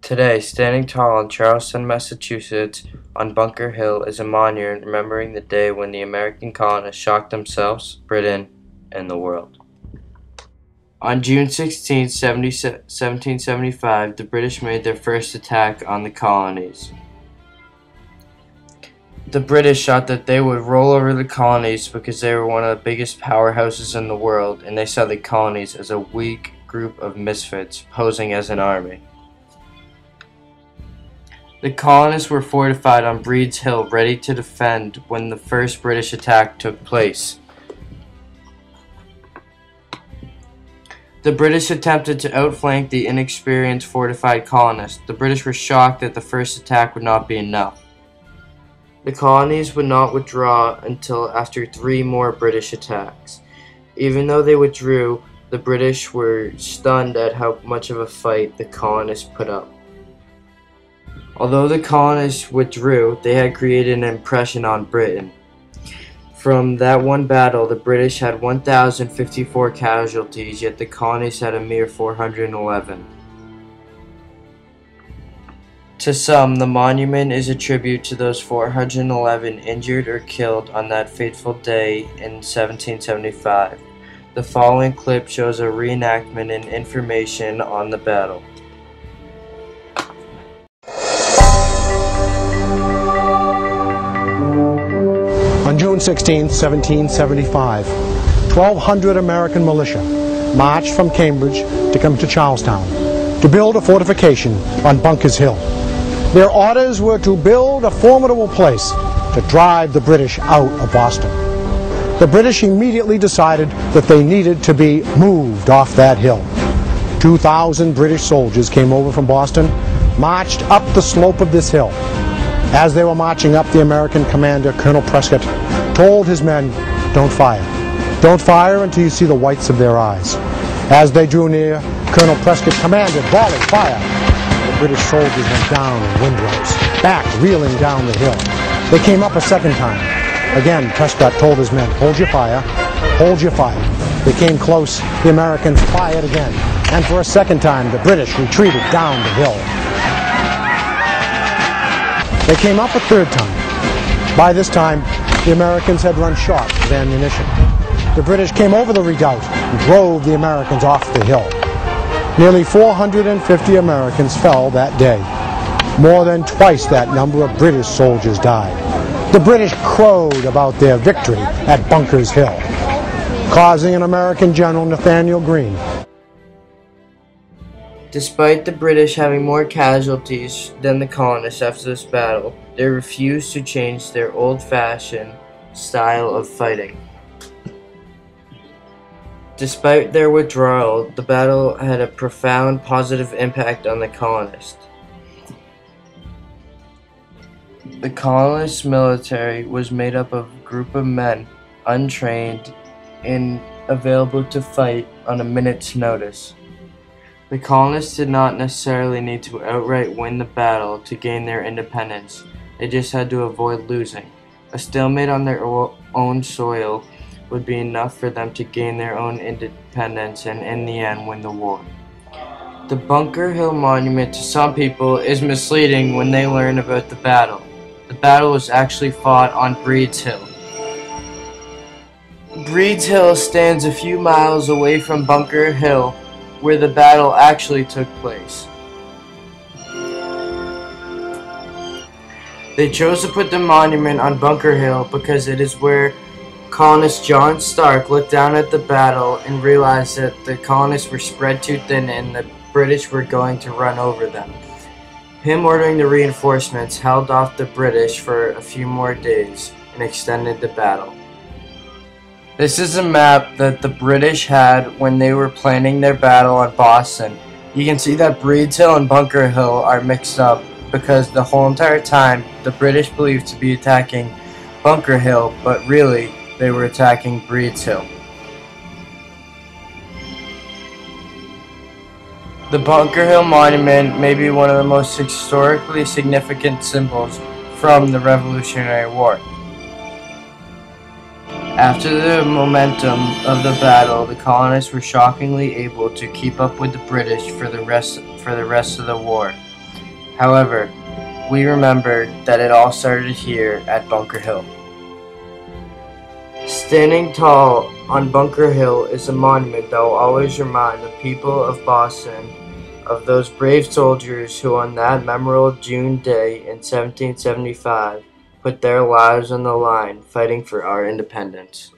Today, standing tall in Charlestown, Massachusetts, on Bunker Hill is a monument remembering the day when the American colonists shocked themselves, Britain, and the world. On June 16, 1775, the British made their first attack on the colonies. The British thought that they would roll over the colonies because they were one of the biggest powerhouses in the world, and they saw the colonies as a weak group of misfits posing as an army. The colonists were fortified on Breed's Hill, ready to defend when the first British attack took place. The British attempted to outflank the inexperienced fortified colonists. The British were shocked that the first attack would not be enough. The colonies would not withdraw until after 3 more British attacks. Even though they withdrew, the British were stunned at how much of a fight the colonists put up. Although the colonists withdrew, they had created an impression on Britain. From that one battle, the British had 1,054 casualties, yet the colonies had a mere 411. To some, the monument is a tribute to those 411 injured or killed on that fateful day in 1775. The following clip shows a reenactment and information on the battle. On June 16, 1775, 1,200 American militia marched from Cambridge to come to Charlestown to build a fortification on Bunker's Hill. Their orders were to build a formidable place to drive the British out of Boston. The British immediately decided that they needed to be moved off that hill. 2,000 British soldiers came over from Boston, marched up the slope of this hill. As they were marching up, the American commander, Colonel Prescott, told his men, "Don't fire. Don't fire until you see the whites of their eyes." As they drew near, Colonel Prescott commanded, "Volley, fire!" The British soldiers went down in windrows, back, reeling down the hill. They came up a second time. Again, Prescott told his men, "Hold your fire, hold your fire." They came close, the Americans fired again, and for a second time, the British retreated down the hill. They came up a third time. By this time, the Americans had run short of ammunition. The British came over the redoubt and drove the Americans off the hill. Nearly 450 Americans fell that day. More than twice that number of British soldiers died. The British crowed about their victory at Bunker's Hill, causing an American general, Nathanael Greene. Despite the British having more casualties than the colonists after this battle, they refused to change their old-fashioned style of fighting. Despite their withdrawal, the battle had a profound positive impact on the colonists. The colonists' military was made up of a group of men, untrained and available to fight on a minute's notice. The colonists did not necessarily need to outright win the battle to gain their independence. They just had to avoid losing. A stalemate on their own soil would be enough for them to gain their own independence and in the end win the war. The Bunker Hill Monument to some people is misleading when they learn about the battle. The battle was actually fought on Breed's Hill. Breed's Hill stands a few miles away from Bunker Hill, where the battle actually took place. They chose to put the monument on Bunker Hill because it is where colonist John Stark looked down at the battle and realized that the colonists were spread too thin and the British were going to run over them. Him ordering the reinforcements held off the British for a few more days and extended the battle. This is a map that the British had when they were planning their battle on Boston. You can see that Breed's Hill and Bunker Hill are mixed up because the whole entire time the British believed to be attacking Bunker Hill, but really they were attacking Breed's Hill. The Bunker Hill Monument may be one of the most historically significant symbols from the Revolutionary War. After the momentum of the battle, the colonists were shockingly able to keep up with the British for the rest of the war. However, we remember that it all started here at Bunker Hill. Standing tall on Bunker Hill is a monument that will always remind the people of Boston of those brave soldiers who on that memorable June day in 1775 put their lives on the line fighting for our independence.